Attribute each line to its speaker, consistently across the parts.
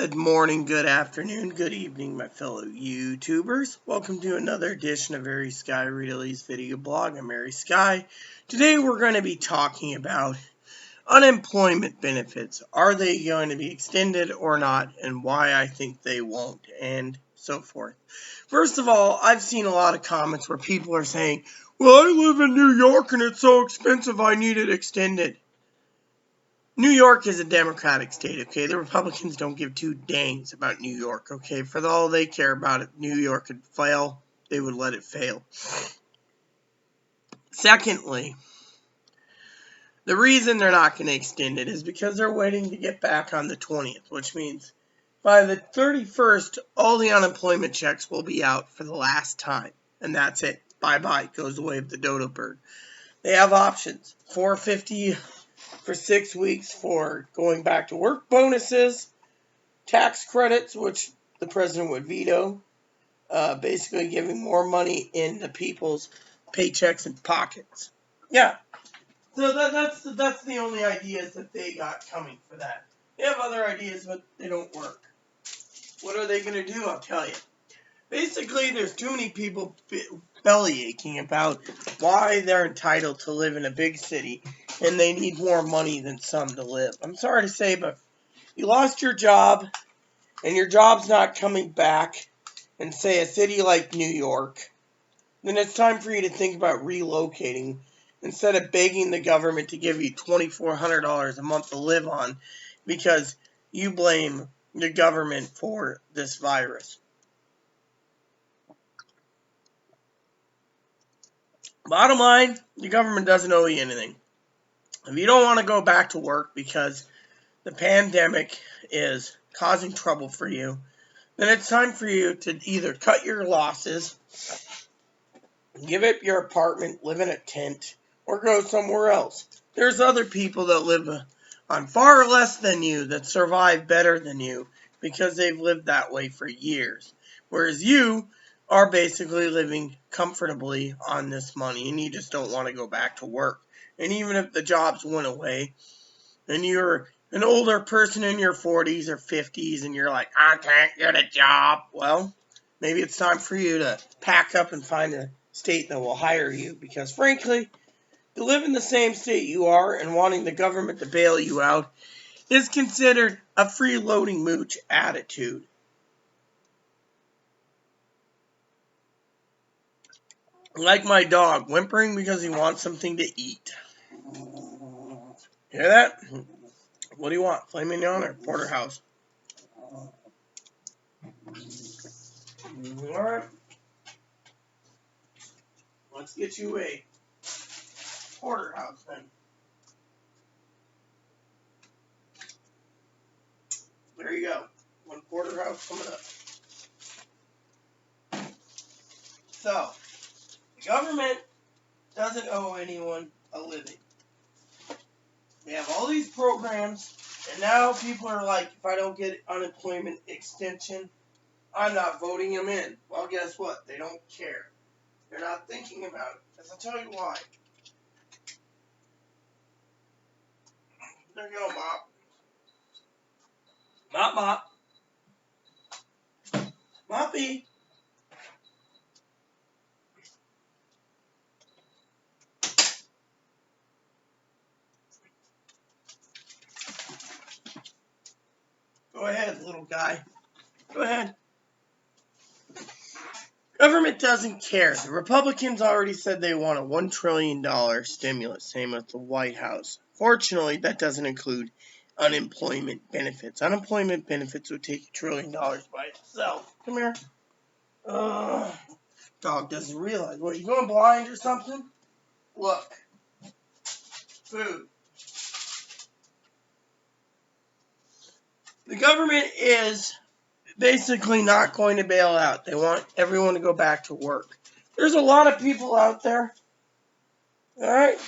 Speaker 1: Good morning, good afternoon, good evening, my fellow YouTubers. Welcome to another edition of Mary Sky Readley's video blog. I'm Mary Sky. Today we're going to be talking about unemployment benefits. Are they going to be extended or not, and why I think they won't, and so forth. First of all, I've seen a lot of comments where people are saying, well, I live in New York and it's so expensive I need it extended. New York is a Democratic state, okay? The Republicans don't give two dangs about New York, okay? For all they care about it, New York could fail, they would let it fail. Secondly, the reason they're not going to extend it is because they're waiting to get back on the 20th, which means by the 31st, all the unemployment checks will be out for the last time. And that's it. Bye-bye. Goes the way of the dodo bird. They have options. $450 for 6 weeks for going back to work bonuses, tax credits, which the president would veto, basically giving more money into people's paychecks and pockets. Yeah, so that's the only ideas that they got coming for that. They have other ideas, but they don't work. What are they going to do? I'll tell you. Basically, there's too many people belly aching about why they're entitled to live in a big city and they need more money than some to live. I'm sorry to say, but you lost your job and your job's not coming back in, say, a city like New York, then it's time for you to think about relocating instead of begging the government to give you $2,400 a month to live on because you blame the government for this virus. Bottom line, the government doesn't owe you anything. If you don't want to go back to work because the pandemic is causing trouble for you, then it's time for you to either cut your losses, give up your apartment, live in a tent, or go somewhere else. There's other people that live on far less than you that survive better than you because they've lived that way for years. Whereas you are basically living comfortably on this money and you just don't want to go back to work. And even if the jobs went away and you're an older person in your 40s or 50s and you're like, I can't get a job, well, maybe it's time for you to pack up and find a state that will hire you because, frankly, to live in the same state you are and wanting the government to bail you out is considered a freeloading mooch attitude. Like my dog, whimpering because he wants something to eat. Hear that? What do you want? Filet mignon or porterhouse? Alright. Let's get you a porterhouse then. There you go. One porterhouse coming up. So, the government doesn't owe anyone a living. They have all these programs, and now people are like, if I don't get unemployment extension, I'm not voting them in. Well, guess what? They don't care. They're not thinking about it. Because I'll tell you why. There you go, Mop. Mop, Mop. Moppy. Go ahead, little guy. Go ahead. Government doesn't care. The Republicans already said they want a $1 trillion stimulus, same with the White House. Fortunately, that doesn't include unemployment benefits. Unemployment benefits would take $1 trillion by itself. Come here. Dog doesn't realize. What, you going blind or something? Look. Food. The government is basically not going to bail out. They want everyone to go back to work. There's a lot of people out there. Alright?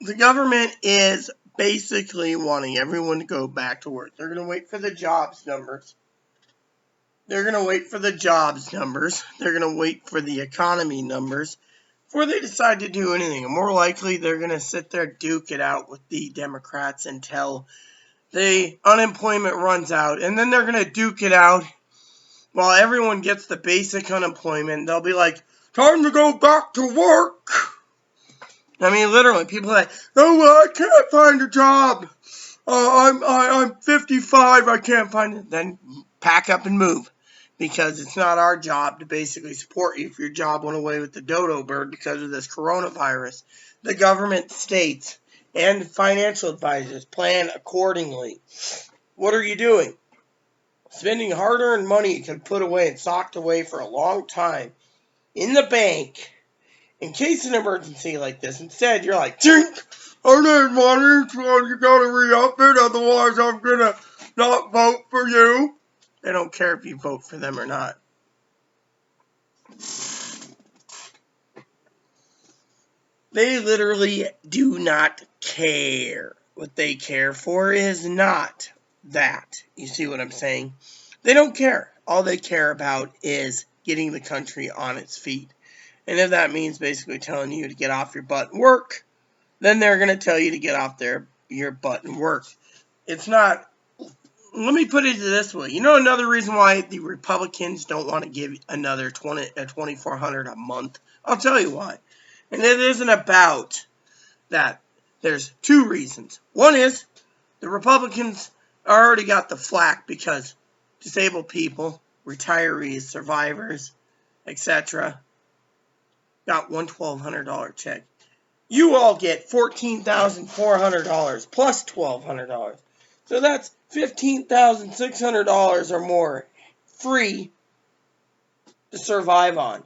Speaker 1: The government is basically wanting everyone to go back to work. They're going to wait for the jobs numbers. They're going to wait for the jobs numbers. They're going to wait for the economy numbers before they decide to do anything. And more likely, they're going to sit there, duke it out with the Democrats until the unemployment runs out. And then they're going to duke it out while everyone gets the basic unemployment. They'll be like, time to go back to work. I mean, literally, people are like, oh, I can't find a job. I'm 55, I can't find it. Then pack up and move, because it's not our job to basically support you if your job went away with the dodo bird because of this coronavirus. The government, states, and financial advisors plan accordingly. What are you doing? Spending hard-earned money you can put away and socked away for a long time in the bank in case of an emergency like this. Instead, you're like, tink, I need money, so you gotta re-up it, otherwise I'm gonna not vote for you. They don't care if you vote for them or not. They literally do not care. What they care for is not that. You see what I'm saying? They don't care. All they care about is getting the country on its feet. And if that means basically telling you to get off your butt and work, then they're going to tell you to get off your butt and work. It's not. Let me put it this way. You know another reason why the Republicans don't want to give another $2,400 a month? I'll tell you why. And it isn't about that. There's two reasons. One is the Republicans already got the flack because disabled people, retirees, survivors, etc., got one $1,200 check. You all get $14,400 plus $1,200. So that's $15,600 or more free to survive on.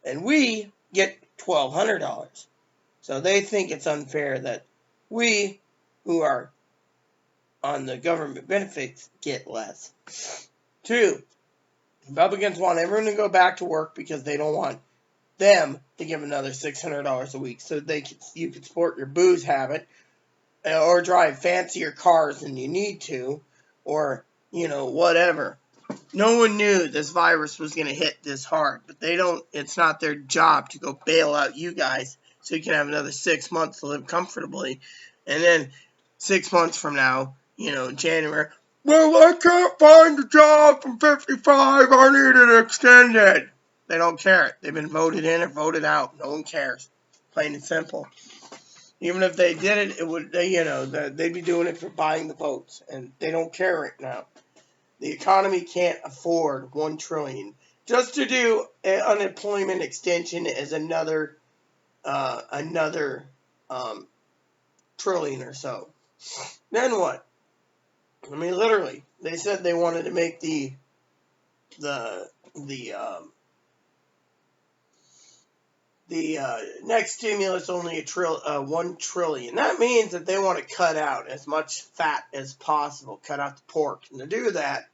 Speaker 1: And we get $1,200. So they think it's unfair that we, who are on the government benefits, get less. 2, Republicans want everyone to go back to work because they don't want them to give another $600 a week so you could support your booze habit or drive fancier cars than you need to, or, whatever. No one knew this virus was going to hit this hard, but it's not their job to go bail out you guys so you can have another 6 months to live comfortably. And then 6 months from now, January, well, I can't find a job from 55, I need it extended. They don't care. They've been voted in or voted out. No one cares. Plain and simple. Even if they did it, they'd be doing it for buying the votes, and they don't care right now. The economy can't afford $1 trillion. Just to do an unemployment extension is another trillion or so. Then what? I mean, literally, they said they wanted to make the next stimulus only $1 trillion. That means that they want to cut out as much fat as possible, cut out the pork. And to do that,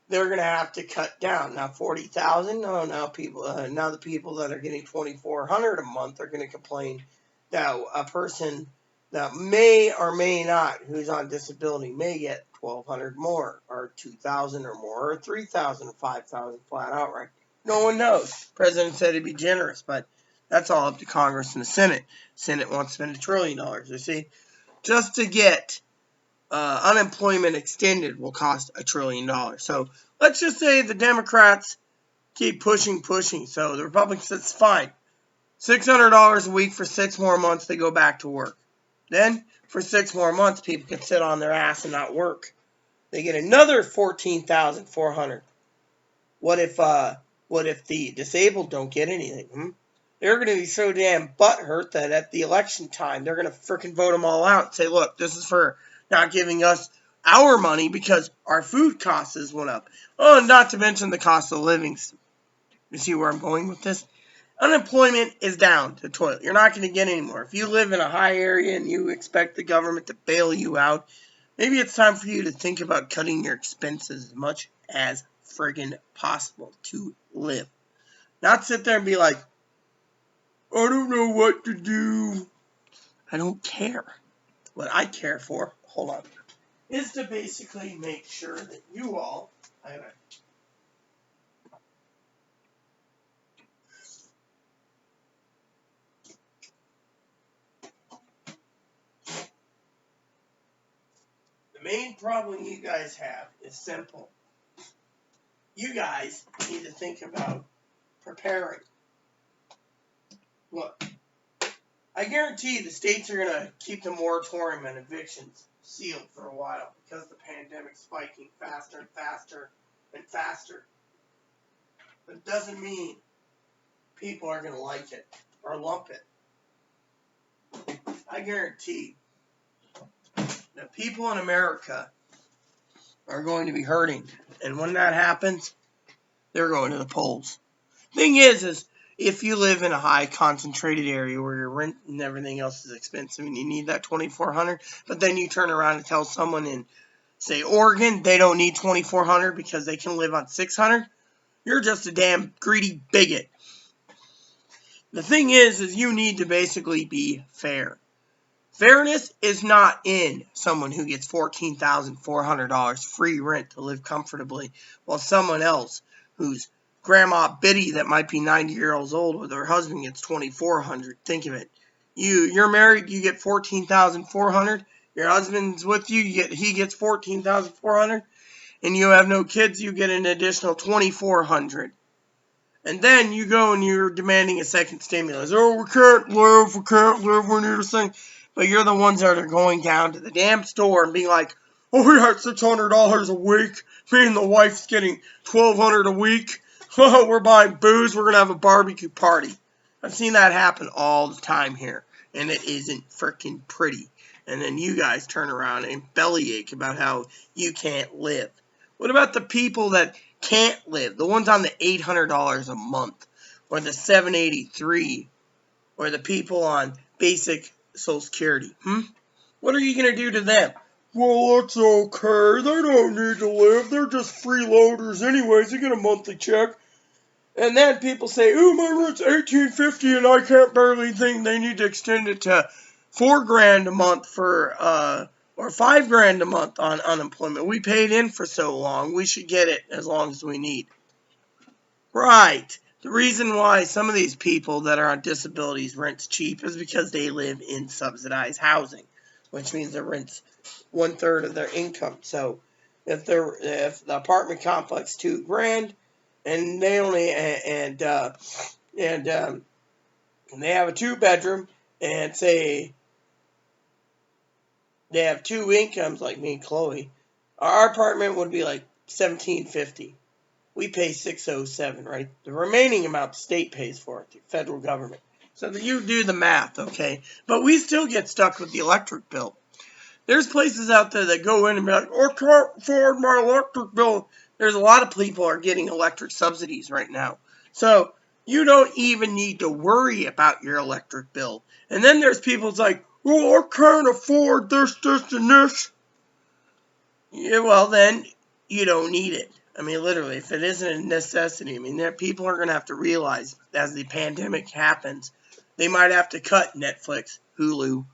Speaker 1: they're going to have to cut down. Now, 40,000. No, now the people that are getting $2,400 a month are going to complain that a person that may or may not, who's on disability, may get $1,200 more, or $2,000 or more, or $3,000, or $5,000 flat outright. No one knows. The president said he'd be generous, but that's all up to Congress and the Senate. Senate wants to spend $1 trillion, you see. Just to get unemployment extended will cost $1 trillion. So let's just say the Democrats keep pushing. So the Republicans said, it's fine. $600 a week for 6 more months, they go back to work. Then, for 6 more months, people can sit on their ass and not work. They get another $14,400. What if the disabled don't get anything? They're going to be so damn butthurt that at the election time, they're going to freaking vote them all out and say, look, this is for not giving us our money because our food costs went up. Oh, and not to mention the cost of living. You see where I'm going with this? Unemployment is down to the toilet. You're not going to get any more. If you live in a high area and you expect the government to bail you out, maybe it's time for you to think about cutting your expenses as much as friggin' possible to live. Not sit there and be like, I don't know what to do. I don't care. What I care for, hold on, is to basically make sure that you all, main problem you guys have is simple. You guys need to think about preparing. Look, I guarantee the states are going to keep the moratorium on evictions sealed for a while because the pandemic's spiking faster and faster and faster. But it doesn't mean people are going to like it or lump it. I guarantee that people in America are going to be hurting. And when that happens, they're going to the polls. Thing is if you live in a high concentrated area where your rent and everything else is expensive and you need that $2,400, but then you turn around and tell someone in, say, Oregon, they don't need $2,400 because they can live on $600, you're just a damn greedy bigot. The thing is you need to basically be fair. Fairness is not in someone who gets $14,400 free rent to live comfortably, while someone else who's Grandma Biddy that might be 90 years old with her husband gets $2,400. Think of it. You're married, you get $14,400. Your husband's with you, he gets $14,400, and you have no kids, you get an additional $2,400. And then you go and you're demanding a second stimulus. Oh, we can't live, we need a thing. But you're the ones that are going down to the damn store and being like, oh, we got $600 a week. Me and the wife's getting $1,200 a week. We're buying booze. We're going to have a barbecue party. I've seen that happen all the time here. And it isn't freaking pretty. And then you guys turn around and bellyache about how you can't live. What about the people that can't live? The ones on the $800 a month, or the $783, or the people on basic Social Security. What are you going to do to them? Well, it's okay. They don't need to live. They're just freeloaders anyways. They get a monthly check. And then people say, ooh, my rent's $1,850 and I can't barely think they need to extend it to $4,000 a month for or $5,000 a month on unemployment. We paid in for so long. We should get it as long as we need. Right. The reason why some of these people that are on disabilities rent's cheap is because they live in subsidized housing, which means their rent's 1/3 of their income. So if the apartment complex $2,000 and they only and they have a 2-bedroom and say they have 2 incomes like me and Chloe, our apartment would be like $1,750. We pay $607, right? The remaining amount the state pays for it, the federal government. So that you do the math, okay? But we still get stuck with the electric bill. There's places out there that go in and be like, oh, I can't afford my electric bill. There's a lot of people are getting electric subsidies right now. So you don't even need to worry about your electric bill. And then there's people that's like, oh, I can't afford this, and this. Yeah, well, then you don't need it. I mean, literally, if it isn't a necessity, I mean, people are going to have to realize as the pandemic happens, they might have to cut Netflix, Hulu,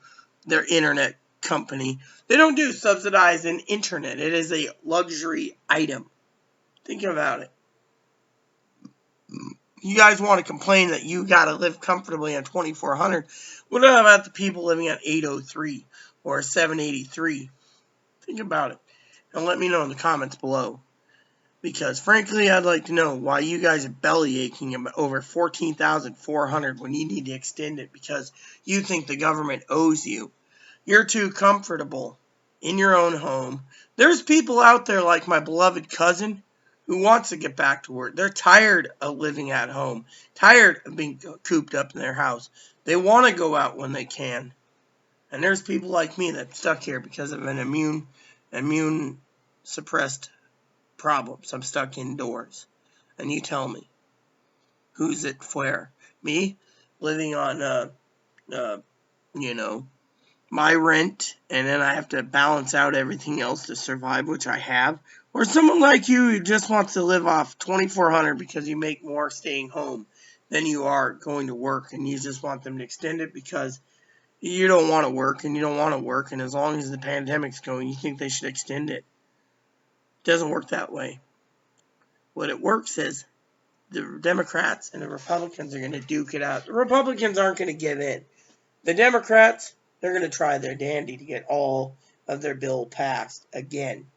Speaker 1: their internet company. They don't do subsidized in internet. It is a luxury item. Think about it. You guys want to complain that you got to live comfortably on $2,400. What about the people living on $803 or $783? Think about it. And let me know in the comments below. Because frankly, I'd like to know why you guys are belly aching about over $14,400 when you need to extend it because you think the government owes you. You're too comfortable in your own home. There's people out there like my beloved cousin who wants to get back to work. They're tired of living at home, tired of being cooped up in their house. They want to go out when they can. And there's people like me that's stuck here because of an immune suppressed problems. I'm stuck indoors. And you tell me, who's it for? Me living on my rent, and then I have to balance out everything else to survive, which I have, or someone like you who just wants to live off $2,400 because you make more staying home than you are going to work, and you just want them to extend it because you don't want to work and you don't want to work, and as long as the pandemic's going, you think they should extend it. It doesn't work that way. What it works is the Democrats and the Republicans are going to duke it out. The Republicans aren't going to give in. The Democrats, they're going to try their dandy to get all of their bill passed again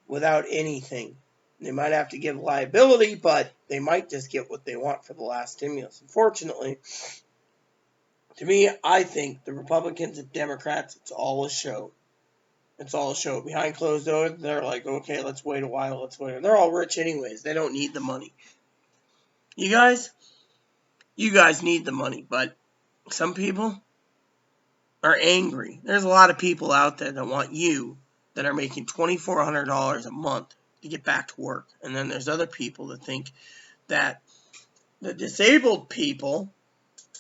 Speaker 1: without anything. They might have to give liability, but they might just get what they want for the last stimulus. Unfortunately, to me, I think the Republicans and Democrats, it's all a show. It's all a show. Behind closed doors, they're like, okay, let's wait a while, let's wait. They're all rich anyways. They don't need the money. You guys need the money, but some people are angry. There's a lot of people out there that want you that are making $2,400 a month to get back to work. And then there's other people that think that the disabled people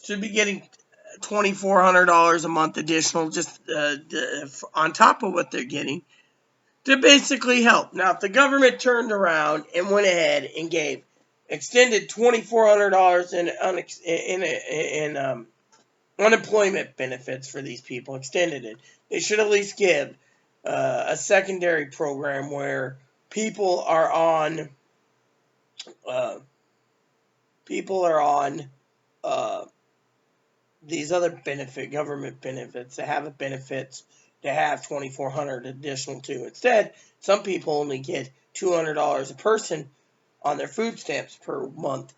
Speaker 1: should be getting $2,400 a month additional just on top of what they're getting to basically help. Now, if the government turned around and went ahead and gave extended $2,400 in unemployment benefits for these people, extended it, they should at least give a secondary program where people are on these other government benefits, to have benefits to have $2,400 additional too. Instead, some people only get $200 a person on their food stamps per month.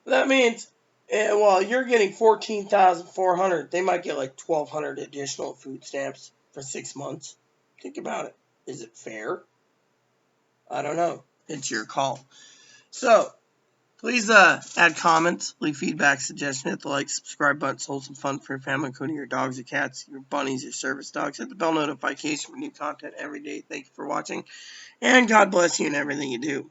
Speaker 1: That means, while you're getting $14,400, they might get like $1,200 additional food stamps for 6 months. Think about it. Is it fair? I don't know. It's your call. So, please add comments, leave feedback, suggestions, hit the like, subscribe button, hold some fun for your family, including your dogs, your cats, your bunnies, your service dogs. Hit the bell notification for new content every day. Thank you for watching, and God bless you in everything you do.